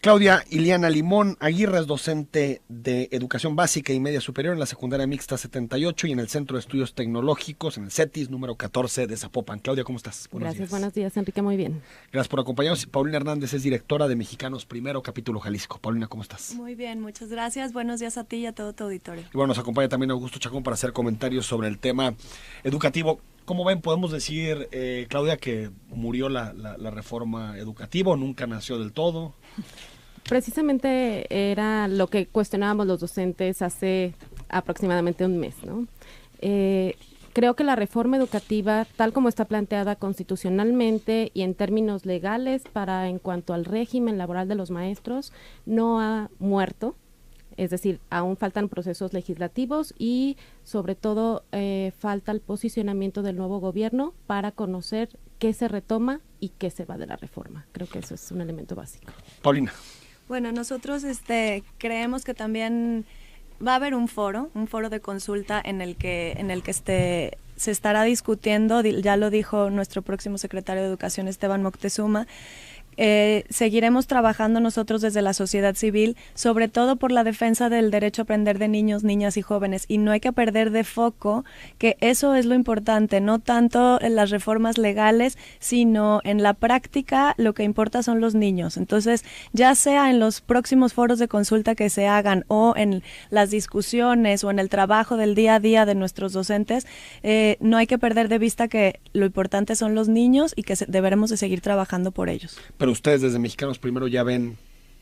Claudia Iliana Limón Aguirre es docente de Educación Básica y Media Superior en la Secundaria Mixta 78 y en el Centro de Estudios Tecnológicos, en el CETIS número 14 de Zapopan. Claudia, ¿cómo estás? Buenos días. Buenos días, Enrique, muy bien. Gracias por acompañarnos. Paulina Hernández es directora de Mexicanos Primero, capítulo Jalisco. Paulina, ¿cómo estás? Muy bien, muchas gracias. Buenos días a ti y a todo tu auditorio. Y bueno, nos acompaña también Augusto Chacón para hacer comentarios sobre el tema educativo. ¿Cómo ven? ¿Podemos decir, Claudia, que murió la reforma educativa o nunca nació del todo? Precisamente era lo que cuestionábamos los docentes hace aproximadamente un mes, ¿no? Creo que la reforma educativa, tal como está planteada constitucionalmente y en términos legales en cuanto al régimen laboral de los maestros, no ha muerto. Es decir, aún faltan procesos legislativos y sobre todo falta el posicionamiento del nuevo gobierno para conocer qué se retoma y qué se va de la reforma. Creo que eso es un elemento básico. Paulina. Bueno, nosotros creemos que también va a haber un foro de consulta en el que se estará discutiendo, ya lo dijo nuestro próximo secretario de Educación, Esteban Moctezuma. Seguiremos trabajando nosotros desde la sociedad civil, sobre todo por la defensa del derecho a aprender de niños, niñas y jóvenes, y no hay que perder de foco que eso es lo importante, no tanto en las reformas legales, sino en la práctica lo que importa son los niños. Entonces, ya sea en los próximos foros de consulta que se hagan o en las discusiones o en el trabajo del día a día de nuestros docentes, no hay que perder de vista que lo importante son los niños y que deberemos de seguir trabajando por ellos. Pero ustedes desde Mexicanos Primero ya ven,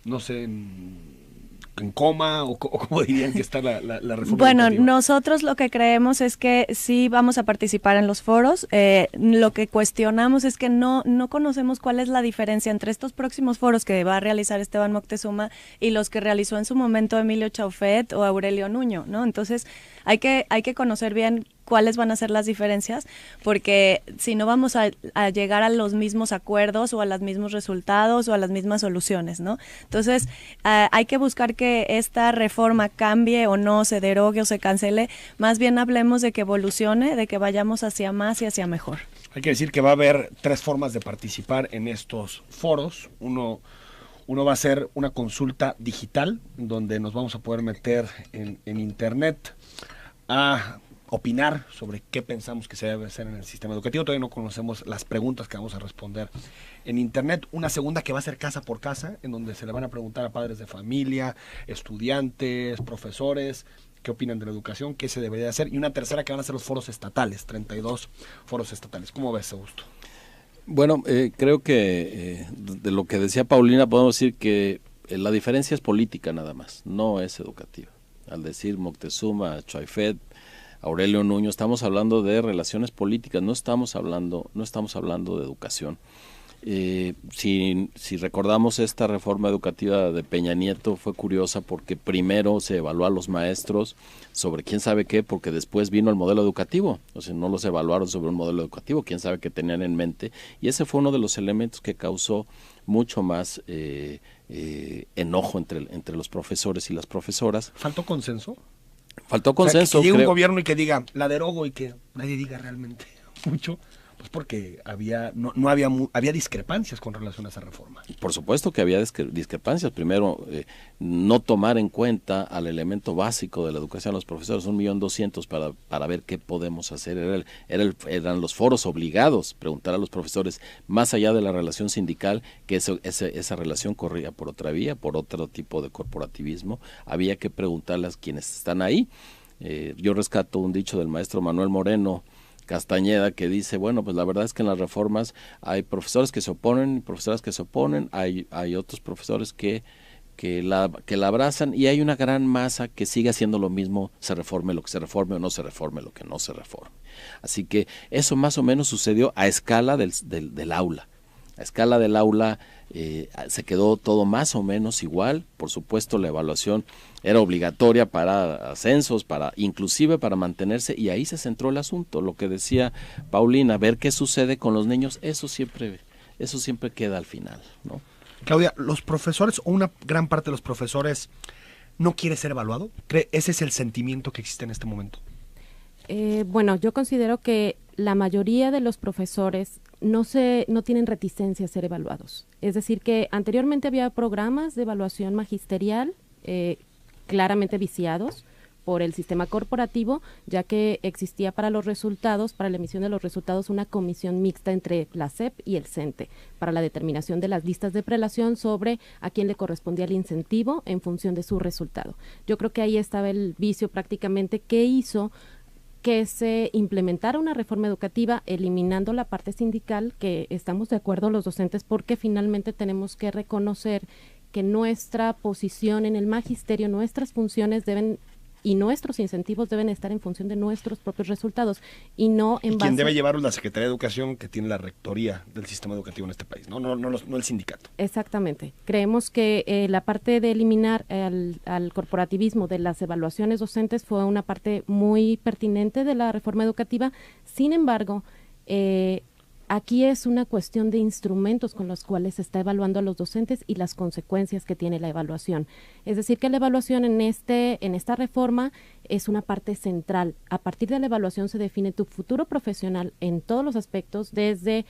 no sé, en coma o cómo dirían que está la reforma Bueno, educativa. Nosotros lo que creemos es que sí vamos a participar en los foros. Lo que cuestionamos es que no conocemos cuál es la diferencia entre estos próximos foros que va a realizar Esteban Moctezuma y los que realizó en su momento Emilio Chaufet o Aurelio Nuño, ¿no? Entonces hay que conocer bien cuáles van a ser las diferencias, porque si no vamos a llegar a los mismos acuerdos o a los mismos resultados o a las mismas soluciones, ¿no? Entonces, hay que buscar que esta reforma cambie o no, se derogue o se cancele, más bien hablemos de que evolucione, de que vayamos hacia más y hacia mejor. Hay que decir que va a haber 3 formas de participar en estos foros. Uno va a ser una consulta digital, donde nos vamos a poder meter en internet a opinar sobre qué pensamos que se debe hacer en el sistema educativo. Todavía no conocemos las preguntas que vamos a responder en internet. Una segunda que va a ser casa por casa, en donde se le van a preguntar a padres de familia, estudiantes, profesores, qué opinan de la educación, qué se debería hacer. Y una tercera que van a ser los foros estatales, 32 foros estatales. ¿Cómo ves, Augusto? Bueno, creo que de lo que decía Paulina podemos decir que la diferencia es política nada más, no es educativa. Al decir Moctezuma, Chaufet, Aurelio Nuño, estamos hablando de relaciones políticas, no estamos hablando de educación. Si recordamos, esta reforma educativa de Peña Nieto fue curiosa porque primero se evaluó a los maestros sobre quién sabe qué, porque después vino el modelo educativo, o sea, no los evaluaron sobre un modelo educativo, quién sabe qué tenían en mente, y ese fue uno de los elementos que causó mucho más enojo entre los profesores y las profesoras. ¿Faltó consenso? Faltó consenso. O sea, que llegue un gobierno y que diga, la derogo, y que nadie diga realmente mucho, pues porque había discrepancias con relación a esa reforma. Por supuesto que había discrepancias. Primero, no tomar en cuenta al elemento básico de la educación a los profesores, 1.200.000 para ver qué podemos hacer. Eran los foros obligados, preguntar a los profesores, más allá de la relación sindical, que esa relación corría por otra vía, por otro tipo de corporativismo. Había que preguntarles a quienes están ahí. Yo rescato un dicho del maestro Manuel Moreno Castañeda, que dice, bueno, pues la verdad es que en las reformas hay profesores que se oponen, profesoras que se oponen, hay otros profesores que la abrazan, y hay una gran masa que sigue haciendo lo mismo, se reforme lo que se reforme o no se reforme lo que no se reforme. Así que eso más o menos sucedió a escala del aula. A escala del aula se quedó todo más o menos igual. Por supuesto, la evaluación era obligatoria para ascensos, inclusive para mantenerse, y ahí se centró el asunto. Lo que decía Paulina, ver qué sucede con los niños, eso siempre queda al final, ¿no? Claudia, ¿los profesores o una gran parte de los profesores no quiere ser evaluado? ¿Ese es el sentimiento que existe en este momento? Bueno, yo considero que la mayoría de los profesores no tienen reticencia a ser evaluados. Es decir, que anteriormente había programas de evaluación magisterial claramente viciados por el sistema corporativo, ya que existía para los resultados, para la emisión de los resultados, una comisión mixta entre la SEP y el CENTE para la determinación de las listas de prelación sobre a quién le correspondía el incentivo en función de su resultado. Yo creo que ahí estaba el vicio prácticamente que hizo que se implementara una reforma educativa eliminando la parte sindical, que estamos de acuerdo los docentes porque finalmente tenemos que reconocer que nuestra posición en el magisterio, nuestras funciones deben y nuestros incentivos deben estar en función de nuestros propios resultados y no en base... Quien debe llevarlos la Secretaría de Educación, que tiene la rectoría del sistema educativo en este país, no el sindicato. Exactamente. Creemos que la parte de eliminar al corporativismo de las evaluaciones docentes fue una parte muy pertinente de la reforma educativa. Sin embargo, aquí es una cuestión de instrumentos con los cuales se está evaluando a los docentes y las consecuencias que tiene la evaluación. Es decir, que la evaluación en esta reforma es una parte central. A partir de la evaluación se define tu futuro profesional en todos los aspectos, desde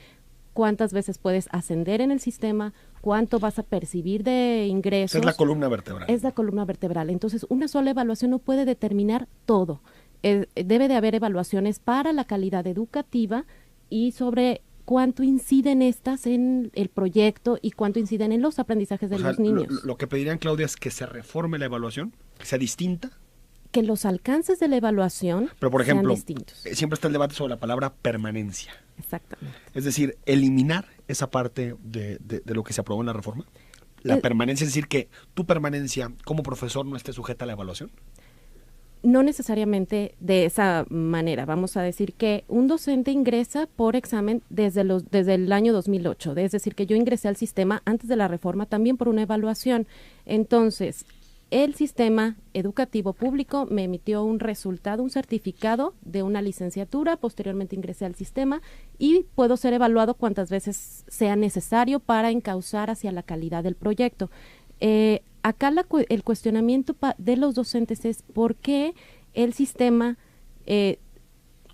cuántas veces puedes ascender en el sistema, cuánto vas a percibir de ingresos. Es la columna vertebral. Es la columna vertebral. Entonces, una sola evaluación no puede determinar todo. Debe de haber evaluaciones para la calidad educativa y sobre cuánto inciden estas en el proyecto y cuánto inciden en los aprendizajes de los niños. Lo que pedirían, Claudia, es que se reforme la evaluación, que sea distinta. Que los alcances de la evaluación Pero, por ejemplo, sean distintos. Siempre está el debate sobre la palabra permanencia. Exactamente. Es decir, eliminar esa parte de lo que se aprobó en la reforma. La permanencia, es decir, que tu permanencia como profesor no esté sujeta a la evaluación. No necesariamente de esa manera. Vamos a decir que un docente ingresa por examen desde el año 2008. Es decir, que yo ingresé al sistema antes de la reforma también por una evaluación. Entonces, el sistema educativo público me emitió un resultado, un certificado de una licenciatura. Posteriormente ingresé al sistema y puedo ser evaluado cuantas veces sea necesario para encauzar hacia la calidad del proyecto. Acá el cuestionamiento de los docentes es por qué el sistema,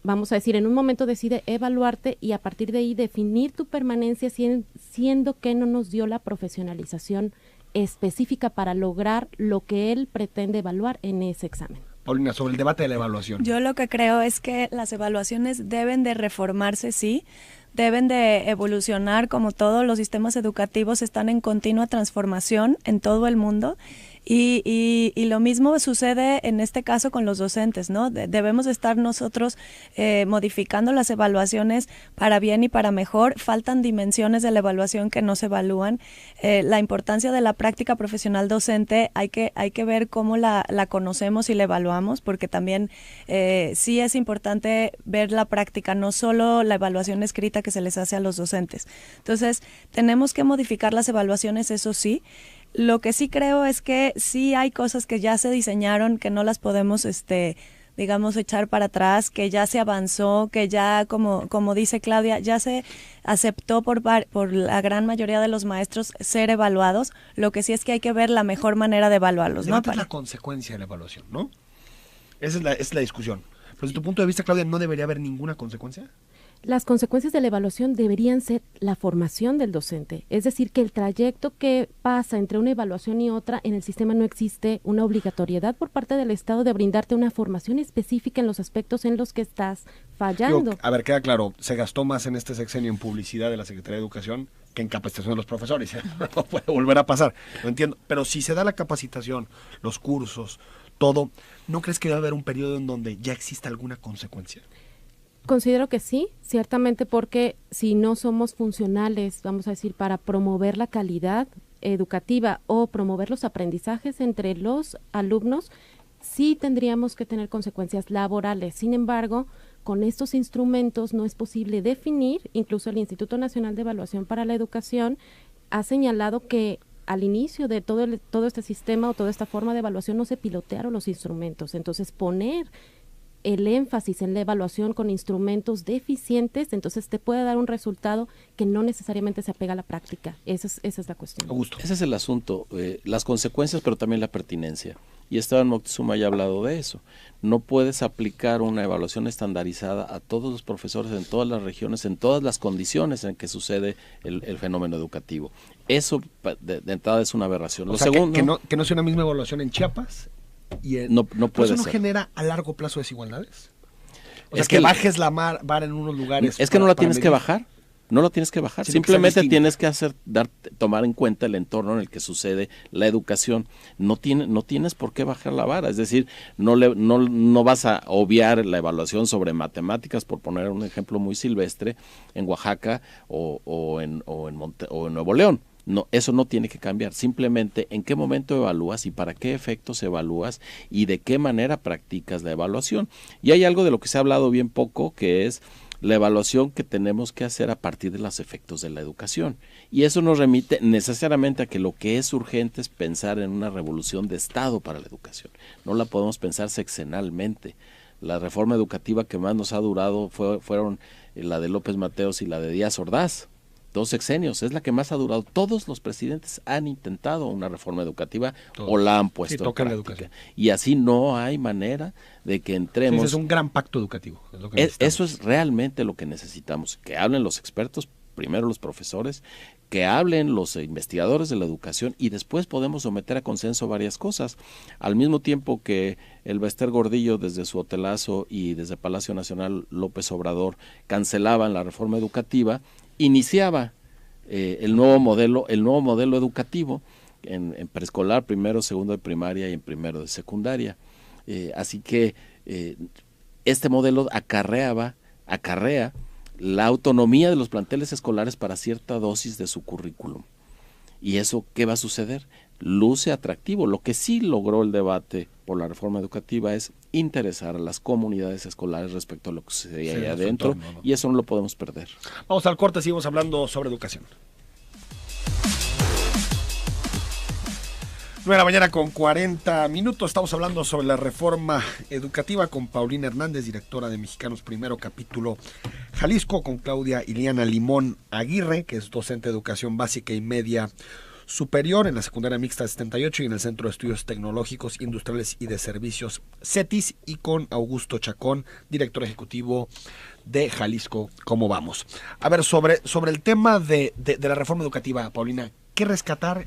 vamos a decir, en un momento decide evaluarte y a partir de ahí definir tu permanencia, siendo que no nos dio la profesionalización específica para lograr lo que él pretende evaluar en ese examen. Paulina, sobre el debate de la evaluación. Yo lo que creo es que las evaluaciones deben de reformarse, sí, deben de evolucionar, como todos los sistemas educativos están en continua transformación en todo el mundo. Y lo mismo sucede en este caso con los docentes, ¿no? Debemos estar nosotros modificando las evaluaciones para bien y para mejor. Faltan dimensiones de la evaluación que no se evalúan. La importancia de la práctica profesional docente, hay que ver cómo la conocemos y la evaluamos, porque también sí es importante ver la práctica, no solo la evaluación escrita que se les hace a los docentes. Entonces, tenemos que modificar las evaluaciones, eso sí. Lo que sí creo es que sí hay cosas que ya se diseñaron, que no las podemos, digamos, echar para atrás, que ya se avanzó, que ya, como dice Claudia, ya se aceptó por la gran mayoría de los maestros ser evaluados. Lo que sí es que hay que ver la mejor manera de evaluarlos, ¿no? Es la consecuencia de la evaluación, ¿no? Esa es la discusión. Pero desde tu punto de vista, Claudia, ¿no debería haber ninguna consecuencia? Las consecuencias de la evaluación deberían ser la formación del docente, es decir, que el trayecto que pasa entre una evaluación y otra en el sistema no existe una obligatoriedad por parte del Estado de brindarte una formación específica en los aspectos en los que estás fallando. A ver, queda claro, se gastó más en este sexenio en publicidad de la Secretaría de Educación que en capacitación de los profesores. No puede volver a pasar, lo entiendo. Pero si se da la capacitación, los cursos, todo, ¿no crees que debe haber un periodo en donde ya exista alguna consecuencia? Considero que sí, ciertamente, porque si no somos funcionales, vamos a decir, para promover la calidad educativa o promover los aprendizajes entre los alumnos, sí tendríamos que tener consecuencias laborales. Sin embargo, con estos instrumentos no es posible definir. Incluso el Instituto Nacional de Evaluación para la Educación ha señalado que al inicio de todo este sistema o toda esta forma de evaluación no se pilotearon los instrumentos. Entonces, poner el énfasis en la evaluación con instrumentos deficientes, entonces te puede dar un resultado que no necesariamente se apega a la práctica. Esa es la cuestión. Augusto. Ese es el asunto, las consecuencias, pero también la pertinencia. y Esteban Moctezuma ya ha hablado de eso. No puedes aplicar una evaluación estandarizada a todos los profesores en todas las regiones, en todas las condiciones en que sucede el fenómeno educativo. Eso de entrada es una aberración. Lo segundo, que no sea una misma evaluación en Chiapas y no puede ¿eso no ser. genera a largo plazo desigualdades? O sea, Es que que bajes la vara en unos lugares. Es que no la tienes que medir. bajar. No lo tienes que bajar, Tiene que ser simplemente distinto. tienes que tomar en cuenta el entorno en el que sucede la educación. No tienes por qué bajar la vara, es decir, no vas a obviar la evaluación sobre matemáticas, por poner un ejemplo muy silvestre, en Oaxaca o en Nuevo León. No, eso no tiene que cambiar, simplemente en qué momento evalúas y para qué efectos evalúas y de qué manera practicas la evaluación. Y hay algo de lo que se ha hablado bien poco, que es la evaluación que tenemos que hacer a partir de los efectos de la educación. Y eso nos remite necesariamente a que lo que es urgente es pensar en una revolución de Estado para la educación. No la podemos pensar sexenalmente. La reforma educativa que más nos ha durado fueron la de López Mateos y la de Díaz Ordaz. 2 sexenios, es la que más ha durado. Todos los presidentes han intentado una reforma educativa o la han puesto en toca la práctica. educación. Y así no hay manera de que entremos. Sí, es un gran pacto educativo. Es lo que necesitamos. Eso es realmente lo que necesitamos, que hablen los expertos, primero los profesores, que hablen los investigadores de la educación y después podemos someter a consenso varias cosas. Al mismo tiempo que el Bester Gordillo desde su hotelazo y desde Palacio Nacional López Obrador cancelaban la reforma educativa, iniciaba el nuevo modelo educativo en preescolar, primero, segundo de primaria y en primero de secundaria. Así que este modelo acarrea la autonomía de los planteles escolares para cierta dosis de su currículum. ¿Y eso qué va a suceder? Luce atractivo. Lo que sí logró el debate por la reforma educativa es interesar a las comunidades escolares respecto a lo que sucedía allá adentro, entorno, ¿no? Y eso no lo podemos perder. Vamos al corte, seguimos hablando sobre educación. 9 de la mañana con 40 minutos. Estamos hablando sobre la reforma educativa con Paulina Hernández, directora de Mexicanos Primero, capítulo Jalisco, con Claudia Iliana Limón Aguirre, que es docente de educación básica y media superior en la secundaria mixta 78 y en el Centro de Estudios Tecnológicos, Industriales y de Servicios CETIS, y con Augusto Chacón, director ejecutivo de Jalisco. ¿Cómo vamos? A ver, sobre el tema de la reforma educativa, Paulina, ¿qué rescatar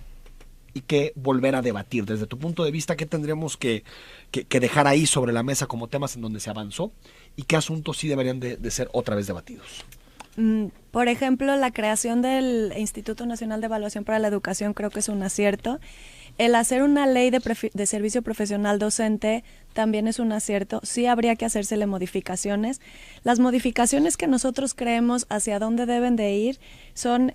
y qué volver a debatir? Desde tu punto de vista, ¿qué tendríamos que dejar ahí sobre la mesa como temas en donde se avanzó y qué asuntos sí deberían de ser otra vez debatidos? Por ejemplo, la creación del Instituto Nacional de Evaluación para la Educación creo que es un acierto. El hacer una ley de servicio profesional docente también es un acierto. Sí habría que hacérsele modificaciones. Las modificaciones que nosotros creemos hacia dónde deben de ir son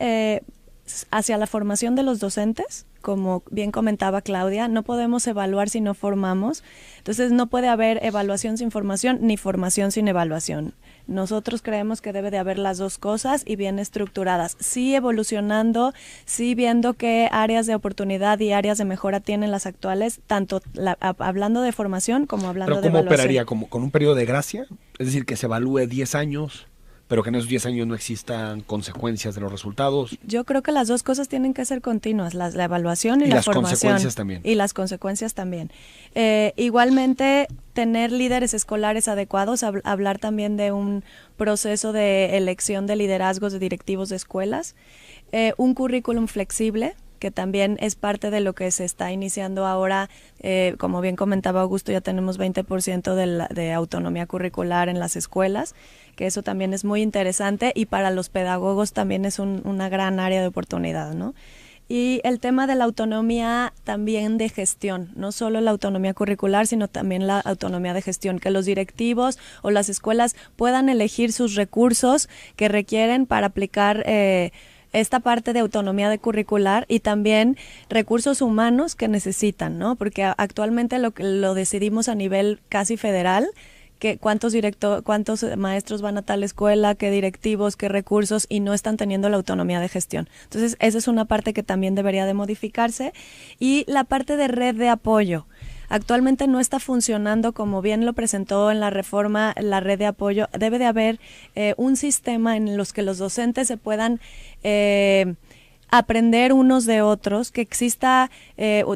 hacia la formación de los docentes. Como bien comentaba Claudia, no podemos evaluar si no formamos. Entonces no puede haber evaluación sin formación ni formación sin evaluación. Nosotros creemos que debe de haber las dos cosas y bien estructuradas. Sí evolucionando, sí viendo qué áreas de oportunidad y áreas de mejora tienen las actuales, tanto hablando de formación como hablando de evaluación. ¿Pero cómo operaría? ¿Con un periodo de gracia? Es decir, que se evalúe 10 años, pero que en esos 10 años no existan consecuencias de los resultados. Yo creo que las dos cosas tienen que ser continuas, la evaluación y la las formación. Consecuencias también. Y las consecuencias también. Igualmente, tener líderes escolares adecuados, hablar también de un proceso de elección de liderazgos de directivos de escuelas, un currículum flexible, que también es parte de lo que se está iniciando ahora. Como bien comentaba Augusto, ya tenemos 20% de autonomía curricular en las escuelas, que eso también es muy interesante y para los pedagogos también es una gran área de oportunidad, ¿no? Y el tema de la autonomía también de gestión, no solo la autonomía curricular, sino también la autonomía de gestión, que los directivos o las escuelas puedan elegir sus recursos que requieren para aplicar esta parte de autonomía de curricular y también recursos humanos que necesitan, ¿no? Porque actualmente lo decidimos a nivel casi federal, que cuántos maestros van a tal escuela, qué directivos, qué recursos, y no están teniendo la autonomía de gestión. Entonces, esa es una parte que también debería de modificarse. Y la parte de red de apoyo. Actualmente no está funcionando como bien lo presentó en la reforma la red de apoyo. Debe de haber un sistema en los que los docentes se puedan aprender unos de otros, que exista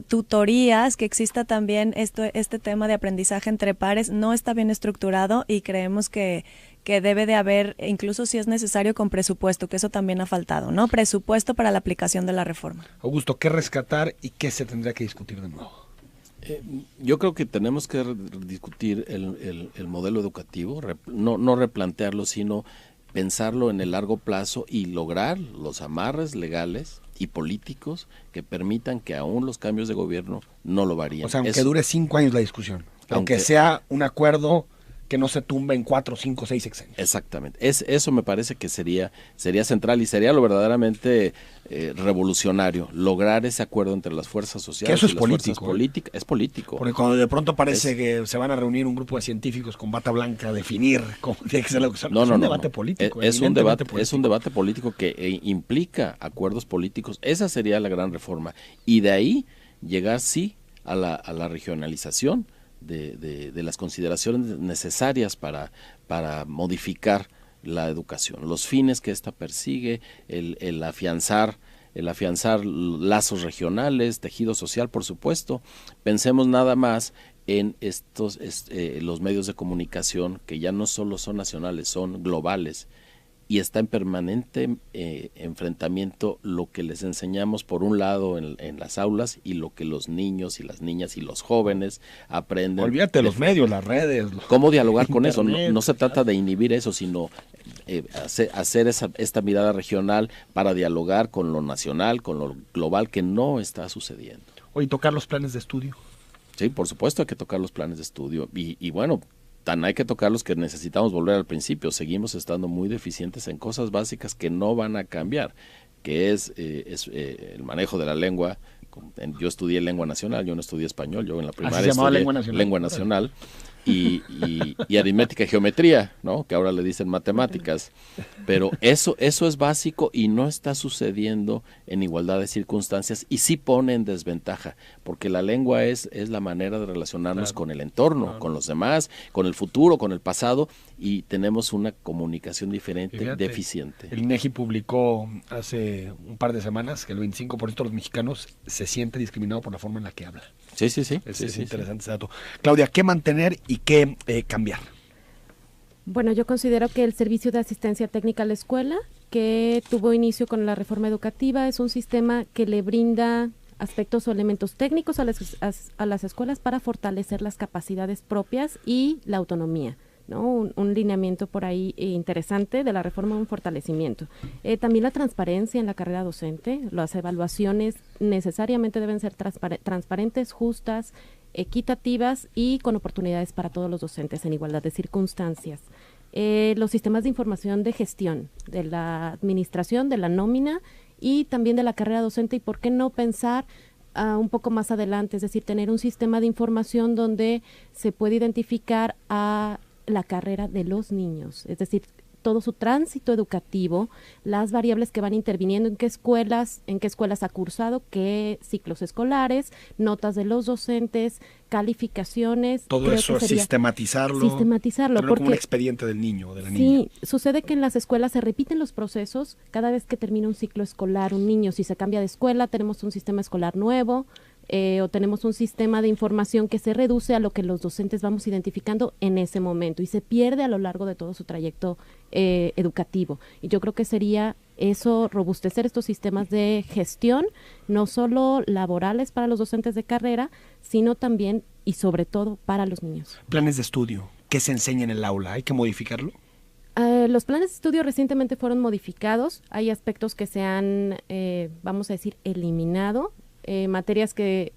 tutorías, que exista también este tema de aprendizaje entre pares. No está bien estructurado y creemos que debe de haber, incluso si es necesario, con presupuesto, que eso también ha faltado, ¿no? Presupuesto para la aplicación de la reforma. Augusto, ¿qué rescatar y qué se tendría que discutir de nuevo? Yo creo que tenemos que discutir el modelo educativo, no replantearlo, sino pensarlo en el largo plazo y lograr los amarres legales y políticos que permitan que aún los cambios de gobierno no lo varíen. O sea, aunque dure 5 años la discusión, aunque sea un acuerdo que no se tumbe en 4, 5, 6 sexenios. Exactamente. Eso me parece que sería central y sería lo verdaderamente revolucionario, lograr ese acuerdo entre las fuerzas sociales que eso y es las político, fuerzas políticas. Es político. Porque cuando de pronto parece que se van a reunir un grupo de científicos con bata blanca a definir cómo tiene que ser la cosa. Es un debate político. Es un debate político que implica acuerdos políticos. Esa sería la gran reforma. Y de ahí llegar, sí, a la regionalización de las consideraciones necesarias para modificar la educación, los fines que ésta persigue, el afianzar lazos regionales, tejido social, por supuesto. Pensemos nada más en los medios de comunicación que ya no solo son nacionales, son globales, y está en permanente enfrentamiento lo que les enseñamos por un lado en las aulas y lo que los niños y las niñas y los jóvenes aprenden. Olvídate de los medios, las redes. ¿Cómo dialogar con eso? No se trata de inhibir eso, sino hacer esta mirada regional para dialogar con lo nacional, con lo global, que no está sucediendo. Oye, tocar los planes de estudio. Sí, por supuesto hay que tocar los planes de estudio y bueno, tan hay que tocarlos que necesitamos volver al principio. Seguimos estando muy deficientes en cosas básicas que no van a cambiar, que es el manejo de la lengua. Yo estudié lengua nacional, yo no estudié español, yo en la primaria estudié lengua nacional y aritmética y geometría, ¿no? Que ahora le dicen matemáticas, pero eso es básico y no está sucediendo en igualdad de circunstancias y sí pone en desventaja, porque la lengua es la manera de relacionarnos con el entorno, con los demás, con el futuro, con el pasado, y tenemos una comunicación diferente, deficiente. El INEGI publicó hace un par de semanas que el 25% de los mexicanos se siente discriminado por la forma en la que habla. Sí. Es interesante ese dato. Claudia, ¿qué mantener y qué cambiar? Bueno, yo considero que el servicio de asistencia técnica a la escuela, que tuvo inicio con la reforma educativa, es un sistema que le brinda aspectos o elementos técnicos a las escuelas para fortalecer las capacidades propias y la autonomía, ¿no? Un lineamiento por ahí interesante de la reforma, un fortalecimiento. También la transparencia en la carrera docente, las evaluaciones necesariamente deben ser transparentes, justas, equitativas y con oportunidades para todos los docentes en igualdad de circunstancias. Los sistemas de información de gestión de la administración, de la nómina y también de la carrera docente, y por qué no pensar un poco más adelante, es decir, tener un sistema de información donde se puede identificar a la carrera de los niños, es decir, todo su tránsito educativo, las variables que van interviniendo, en qué escuelas ha cursado, qué ciclos escolares, notas de los docentes, calificaciones. Todo eso, sistematizarlo porque, como un expediente del niño o de la niña. Sí, sucede que en las escuelas se repiten los procesos cada vez que termina un ciclo escolar. Un niño, si se cambia de escuela, tenemos un sistema escolar nuevo, o tenemos un sistema de información que se reduce a lo que los docentes vamos identificando en ese momento y se pierde a lo largo de todo su trayecto educativo. Y yo creo que sería eso, robustecer estos sistemas de gestión, no solo laborales para los docentes de carrera, sino también y sobre todo para los niños. Planes de estudio, ¿qué se enseña en el aula? ¿Hay que modificarlo? Los planes de estudio recientemente fueron modificados, hay aspectos que se han, vamos a decir, eliminado. Materias que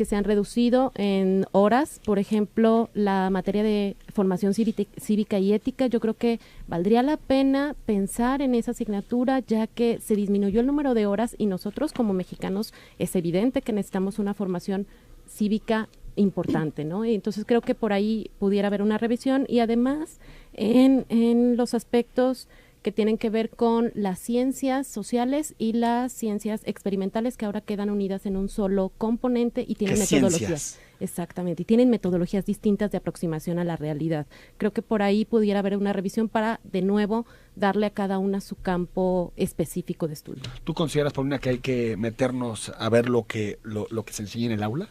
se han reducido en horas, por ejemplo, la materia de formación cívica y ética. Yo creo que valdría la pena pensar en esa asignatura, ya que se disminuyó el número de horas y nosotros como mexicanos es evidente que necesitamos una formación cívica importante, ¿no? Y entonces creo que por ahí pudiera haber una revisión y además en los aspectos que tienen que ver con las ciencias sociales y las ciencias experimentales, que ahora quedan unidas en un solo componente y tienen metodologías. Exactamente, y tienen metodologías distintas de aproximación a la realidad. Creo que por ahí pudiera haber una revisión para, de nuevo, darle a cada una su campo específico de estudio. ¿Tú consideras, Paulina, que hay que meternos a ver lo que se enseña en el aula?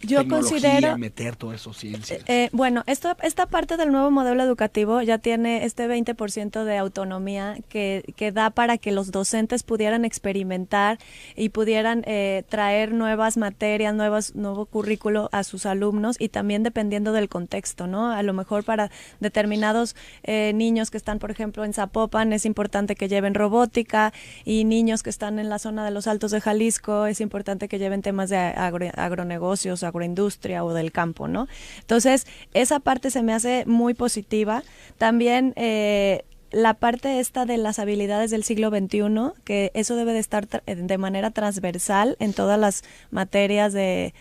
Yo considero meter todo eso, ciencia. Bueno, esta parte del nuevo modelo educativo ya tiene este 20% de autonomía que da para que los docentes pudieran experimentar y pudieran traer nuevas materias, nuevo currículo a sus alumnos, y también dependiendo del contexto, ¿no? A lo mejor para determinados niños que están, por ejemplo, en Zapopan, es importante que lleven robótica, y niños que están en la zona de los Altos de Jalisco es importante que lleven temas de agronegocios, agroindustria o del campo, ¿no? Entonces, esa parte se me hace muy positiva. También la parte esta de las habilidades del siglo XXI, que eso debe de estar de manera transversal en todas las materias de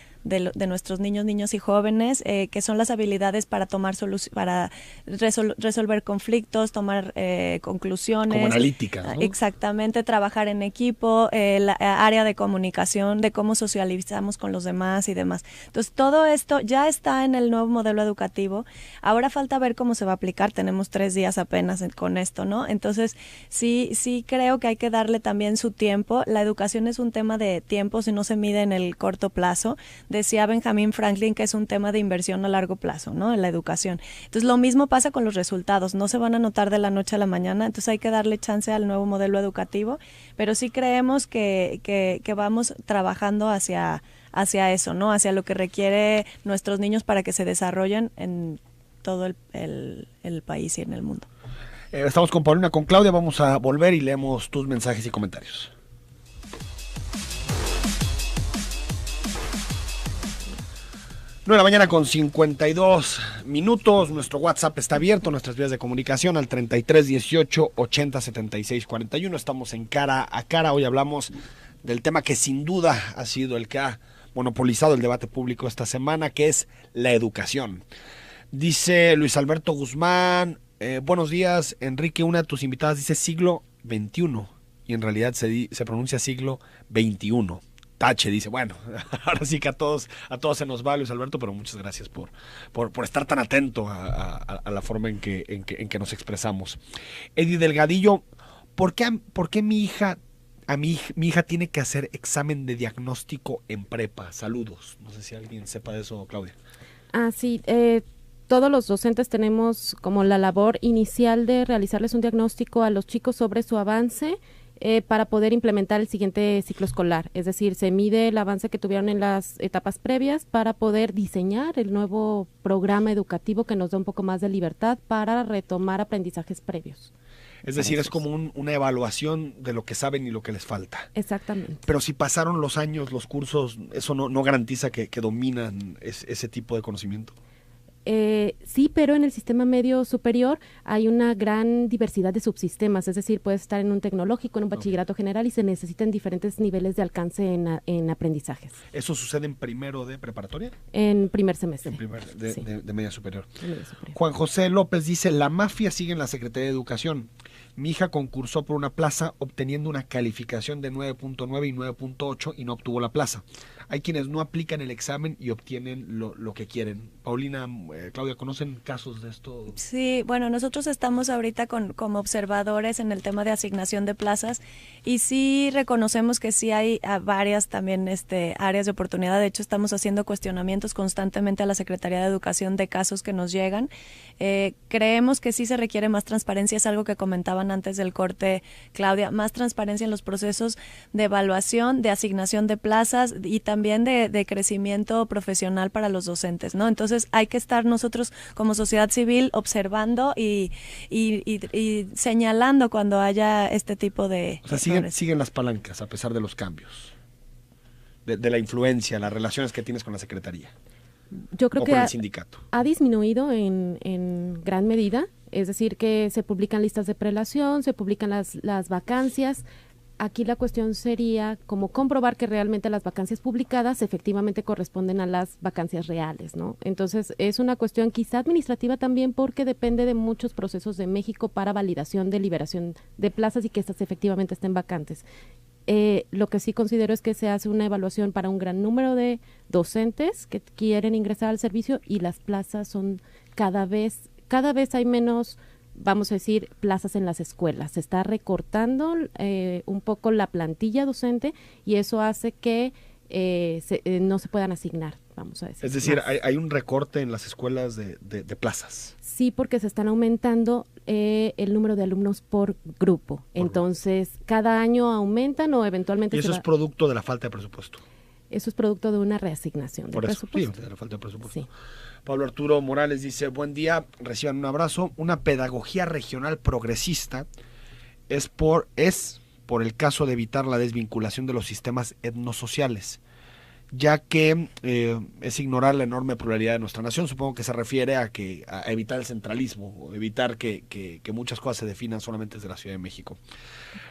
nuestros niños y jóvenes, que son las habilidades para tomar para resolver conflictos, tomar conclusiones. Como analítica, ¿no? Exactamente, trabajar en equipo, la área de comunicación, de cómo socializamos con los demás y demás. Entonces, todo esto ya está en el nuevo modelo educativo. Ahora falta ver cómo se va a aplicar. Tenemos 3 días apenas con esto, ¿no? Entonces, sí creo que hay que darle también su tiempo. La educación es un tema de tiempo, si no se mide en el corto plazo. Decía Benjamin Franklin que es un tema de inversión a largo plazo, ¿no? En la educación. Entonces, lo mismo pasa con los resultados. No se van a notar de la noche a la mañana. Entonces, hay que darle chance al nuevo modelo educativo. Pero sí creemos que vamos trabajando hacia eso, ¿no? Hacia lo que requiere nuestros niños para que se desarrollen en todo el país y en el mundo. Estamos con Paulina, con Claudia. Vamos a volver y leemos tus mensajes y comentarios. Nueve de la mañana con 52 minutos. Nuestro WhatsApp está abierto, nuestras vías de comunicación al 33 18 80 76 41. Estamos en Cara a Cara. Hoy hablamos del tema que sin duda ha sido el que ha monopolizado el debate público esta semana, que es la educación. Dice Luis Alberto Guzmán, buenos días, Enrique, una de tus invitadas dice siglo XXI y en realidad se pronuncia siglo XXI. Tache, dice, bueno, ahora sí que a todos se nos va, Luis Alberto, pero muchas gracias por estar tan atento a la forma en que nos expresamos. Eddie Delgadillo, ¿por qué mi hija tiene que hacer examen de diagnóstico en prepa? Saludos. No sé si alguien sepa de eso, Claudia. Sí, todos los docentes tenemos como la labor inicial de realizarles un diagnóstico a los chicos sobre su avance, para poder implementar el siguiente ciclo escolar. Es decir, se mide el avance que tuvieron en las etapas previas para poder diseñar el nuevo programa educativo que nos da un poco más de libertad para retomar aprendizajes previos. Es decir, es como una evaluación de lo que saben y lo que les falta. Exactamente. Pero si pasaron los años, los cursos, ¿eso no garantiza que dominan ese tipo de conocimiento? Sí, pero en el sistema medio superior hay una gran diversidad de subsistemas, es decir, puedes estar en un tecnológico, en un bachillerato general y se necesitan diferentes niveles de alcance en aprendizajes. ¿Eso sucede en primero de preparatoria? En primer semestre. En primer sí. de media superior. De media superior. Juan José López dice, la mafia sigue en la Secretaría de Educación. Mi hija concursó por una plaza obteniendo una calificación de 9.9 y 9.8 y no obtuvo la plaza. Hay quienes no aplican el examen y obtienen lo que quieren. Paulina, Claudia, ¿conocen casos de esto? Sí, bueno, nosotros estamos ahorita como observadores en el tema de asignación de plazas y sí reconocemos que sí hay varias también áreas de oportunidad. De hecho, estamos haciendo cuestionamientos constantemente a la Secretaría de Educación de casos que nos llegan. Creemos que sí se requiere más transparencia, es algo que comentaban antes del corte, Claudia, más transparencia en los procesos de evaluación, de asignación de plazas y también de crecimiento profesional para los docentes, ¿no? Entonces hay que estar nosotros como sociedad civil observando y señalando cuando haya este tipo de... O sea, siguen las palancas a pesar de los cambios, de la influencia, las relaciones que tienes con la Secretaría. Yo creo que el sindicato. Ha disminuido en gran medida, es decir, que se publican listas de prelación, se publican las vacancias. Aquí la cuestión sería como comprobar que realmente las vacancias publicadas efectivamente corresponden a las vacancias reales, ¿no? Entonces es una cuestión quizá administrativa también porque depende de muchos procesos de México para validación de liberación de plazas y que estas efectivamente estén vacantes. Lo que sí considero es que se hace una evaluación para un gran número de docentes que quieren ingresar al servicio y las plazas son cada vez hay menos, vamos a decir, plazas en las escuelas. Se está recortando un poco la plantilla docente y eso hace que no se puedan asignar, vamos a decir. Es decir, hay un recorte en las escuelas de plazas. Sí, porque se están aumentando el número de alumnos por grupo. Entonces, cada año aumentan o eventualmente... Y eso es producto de la falta de presupuesto. Eso es producto de una reasignación de presupuesto. Sí, de la falta de presupuesto. Sí. Pablo Arturo Morales dice, buen día, reciban un abrazo. Una pedagogía regional progresista es por el caso de evitar la desvinculación de los sistemas etnosociales, ya que es ignorar la enorme pluralidad de nuestra nación. Supongo que se refiere a evitar el centralismo, o evitar que muchas cosas se definan solamente desde la Ciudad de México.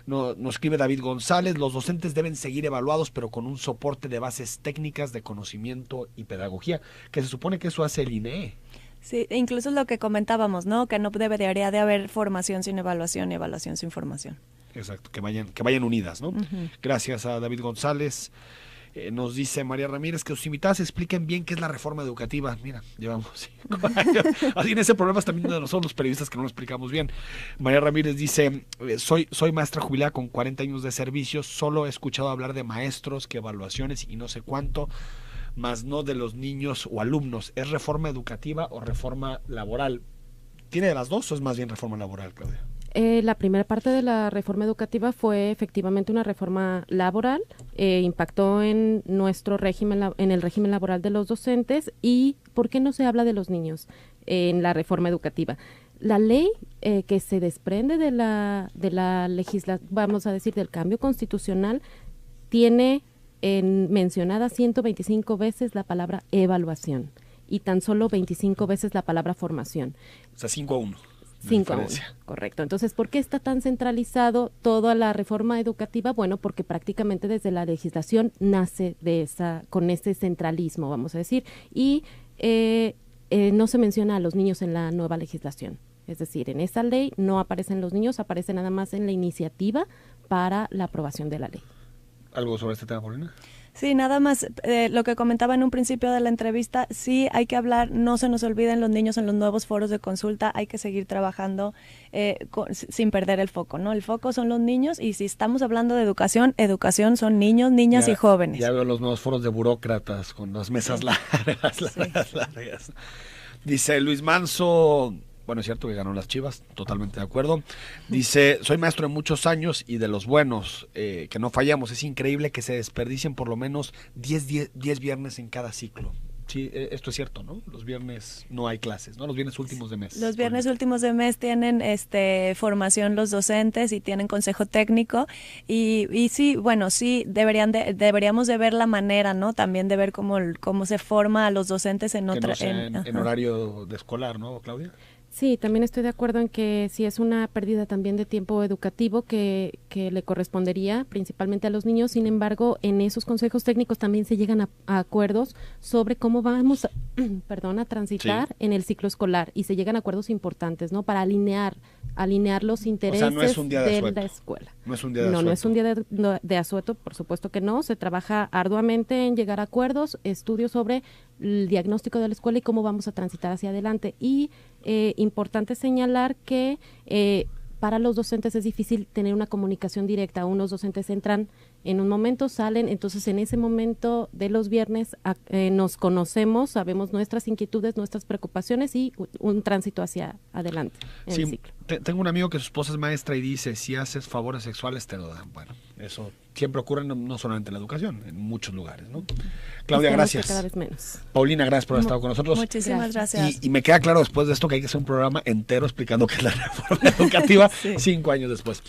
Nos escribe David González, los docentes deben seguir evaluados, pero con un soporte de bases técnicas de conocimiento y pedagogía, que se supone que eso hace el INEE. Sí, incluso lo que comentábamos, ¿no? Que no debería de haber formación sin evaluación y evaluación sin formación. Exacto, que vayan unidas, ¿no? Uh-huh. Gracias a David González. Nos dice María Ramírez que sus invitadas expliquen bien qué es la reforma educativa. Mira, llevamos 5 años. Así en ese problema también de nosotros los periodistas que no lo explicamos bien. María Ramírez dice, soy maestra jubilada con 40 años de servicio, solo he escuchado hablar de maestros, que evaluaciones y no sé cuánto, más no de los niños o alumnos. ¿Es reforma educativa o reforma laboral? ¿Tiene de las dos o es más bien reforma laboral, Claudia? La primera parte de la reforma educativa fue efectivamente una reforma laboral, impactó en nuestro régimen, en el régimen laboral de los docentes. ¿Y por qué no se habla de los niños en la reforma educativa? La ley que se desprende de la legislación, vamos a decir, del cambio constitucional, tiene mencionada 125 veces la palabra evaluación y tan solo 25 veces la palabra formación. O sea, 5-1. 5-1, correcto. Entonces, ¿por qué está tan centralizado toda la reforma educativa? Bueno, porque prácticamente desde la legislación nace con ese centralismo, vamos a decir, y no se menciona a los niños en la nueva legislación. Es decir, en esa ley no aparecen los niños, aparece nada más en la iniciativa para la aprobación de la ley. ¿Algo sobre este tema, Paulina? Sí, nada más lo que comentaba en un principio de la entrevista, sí hay que hablar, no se nos olviden los niños en los nuevos foros de consulta, hay que seguir trabajando sin perder el foco, ¿no? El foco son los niños y si estamos hablando de educación son niños, niñas y jóvenes. Ya veo los nuevos foros de burócratas con las mesas largas. Dice Luis Manso... Bueno, es cierto que ganó las Chivas, totalmente de acuerdo. Dice, soy maestro de muchos años y de los buenos, que no fallamos. Es increíble que se desperdicien por lo menos 10 viernes en cada ciclo. Sí, esto es cierto, ¿no? Los viernes no hay clases, ¿no? Los viernes últimos de mes. Los viernes últimos de mes tienen formación los docentes y tienen consejo técnico y sí, bueno, sí deberíamos de ver la manera, ¿no? También de ver cómo se forma a los docentes en otra en horario de escolar, ¿no, Claudia? Sí, también estoy de acuerdo en que sí es una pérdida también de tiempo educativo que le correspondería principalmente a los niños. Sin embargo, en esos consejos técnicos también se llegan a acuerdos sobre cómo vamos a transitar en el ciclo escolar y se llegan a acuerdos importantes, ¿no? Para alinear los intereses no es un día de la escuela. No es un día de asueto. No es un día de asueto, por supuesto que no. Se trabaja arduamente en llegar a acuerdos, estudios sobre el diagnóstico de la escuela y cómo vamos a transitar hacia adelante. Y importante señalar que para los docentes es difícil tener una comunicación directa. Unos docentes entran en un momento, salen, entonces en ese momento de los viernes nos conocemos, sabemos nuestras inquietudes, nuestras preocupaciones y un tránsito hacia adelante en el ciclo. Tengo un amigo que su esposa es maestra y dice, si haces favores sexuales te lo dan. Bueno, eso siempre ocurre no solamente en la educación, en muchos lugares, ¿no? Claudia, gracias. Cada vez menos. Paulina, gracias por haber estado con nosotros. Muchísimas gracias. Y me queda claro después de esto que hay que hacer un programa entero explicando qué es la reforma educativa 5 años después.